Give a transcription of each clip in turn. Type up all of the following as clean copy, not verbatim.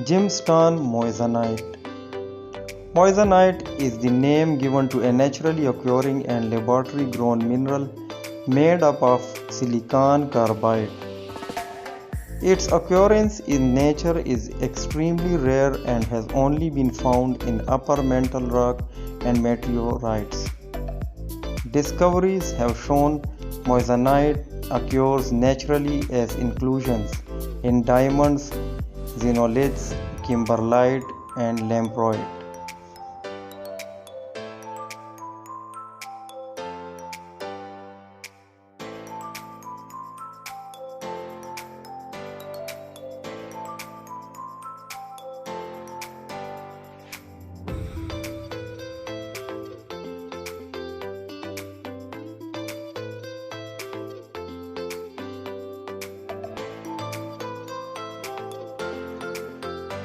Gemstone Moissanite. Moissanite is the name given to a naturally occurring and laboratory grown mineral made up of silicon carbide. Its occurrence in nature is extremely rare and has only been found in upper mantle rock and meteorites. Discoveries have shown moissanite occurs naturally as inclusions in diamonds, xenoliths, kimberlite, and lamproite.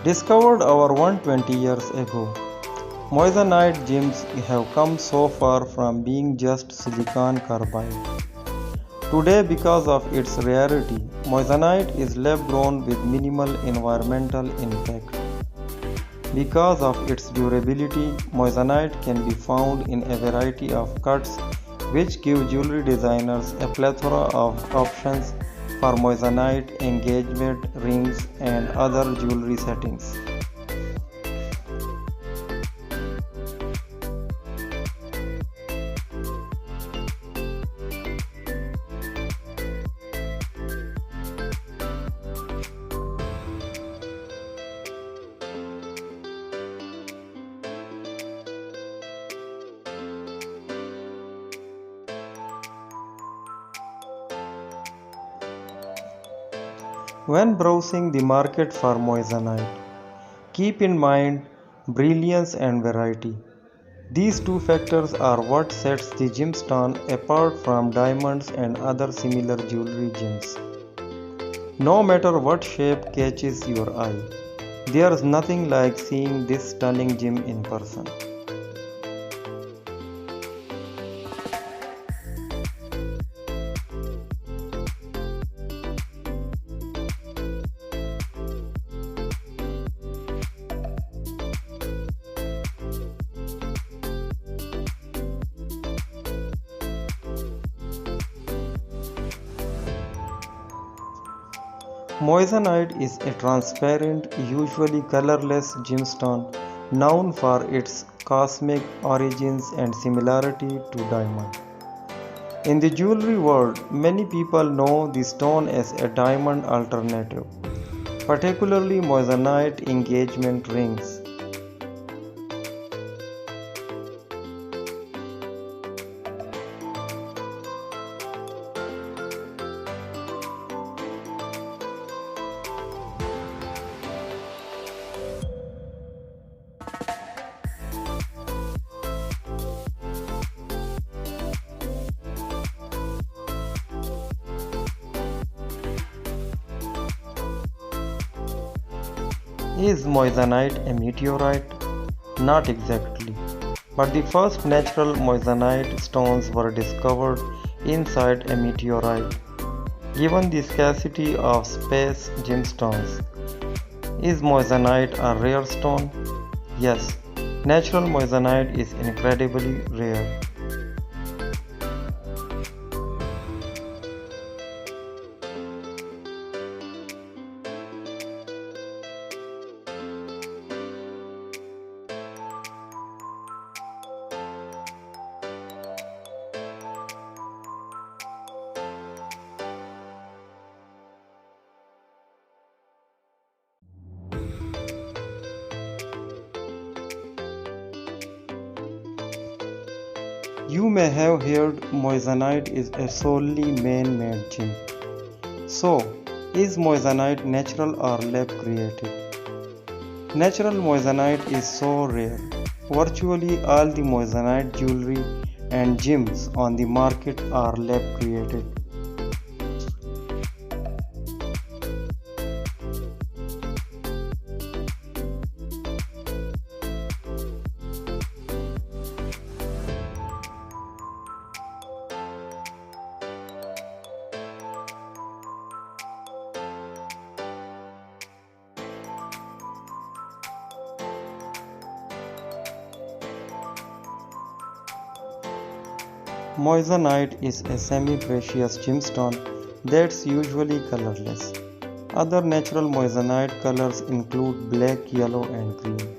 Discovered over 120 years ago, moissanite gems have come so far from being just silicon carbide. Today, because of its rarity, moissanite is lab grown with minimal environmental impact. Because of its durability, moissanite can be found in a variety of cuts, which give jewelry designers a plethora of options for moissanite engagement rings and other jewelry settings. When browsing the market for moissanite, keep in mind brilliance and variety. These two factors are what sets the gemstone apart from diamonds and other similar jewelry gems. No matter what shape catches your eye, there's nothing like seeing this stunning gem in person. Moissanite is a transparent, usually colorless gemstone known for its cosmic origins and similarity to diamond. In the jewelry world, many people know the stone as a diamond alternative, particularly moissanite engagement rings. Is moissanite a meteorite? Not exactly, but the first natural moissanite stones were discovered inside a meteorite. Given the scarcity of space gemstones, is moissanite a rare stone? Yes, natural moissanite is incredibly rare. You may have heard moissanite is a solely man-made gem. So, is moissanite natural or lab-created? Natural moissanite is so rare. Virtually all the moissanite jewelry and gems on the market are lab-created. Moissanite is a semi-precious gemstone that's usually colorless. Other natural moissanite colors include black, yellow, and green.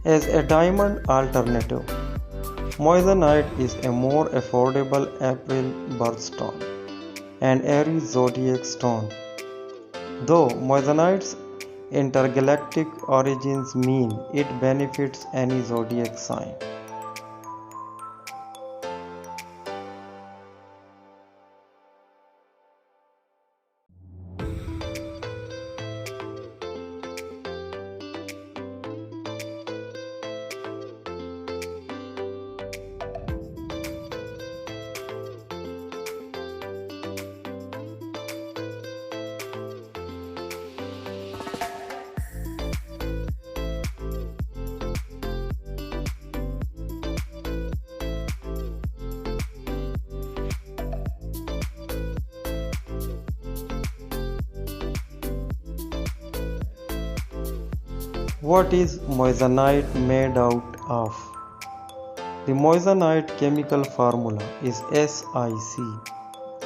As a diamond alternative, moissanite is a more affordable April birthstone and Aries zodiac stone. Though moissanite's intergalactic origins mean it benefits any zodiac sign. What is moissanite made out of? The moissanite chemical formula is SiC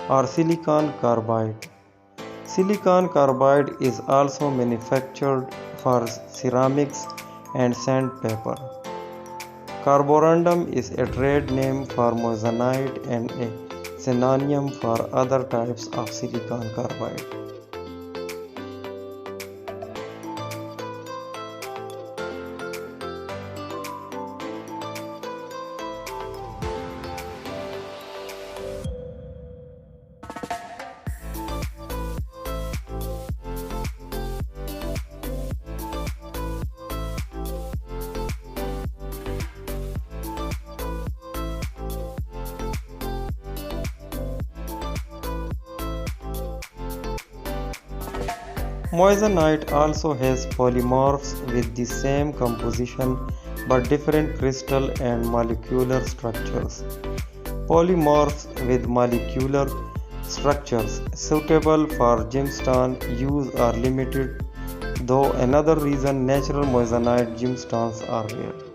or silicon carbide. Silicon carbide is also manufactured for ceramics and sandpaper. Carborundum is a trade name for moissanite and a synonym for other types of silicon carbide. Moissanite also has polymorphs with the same composition but different crystal and molecular structures. Polymorphs with molecular structures suitable for gemstone use are limited, though another reason natural moissanite gemstones are rare.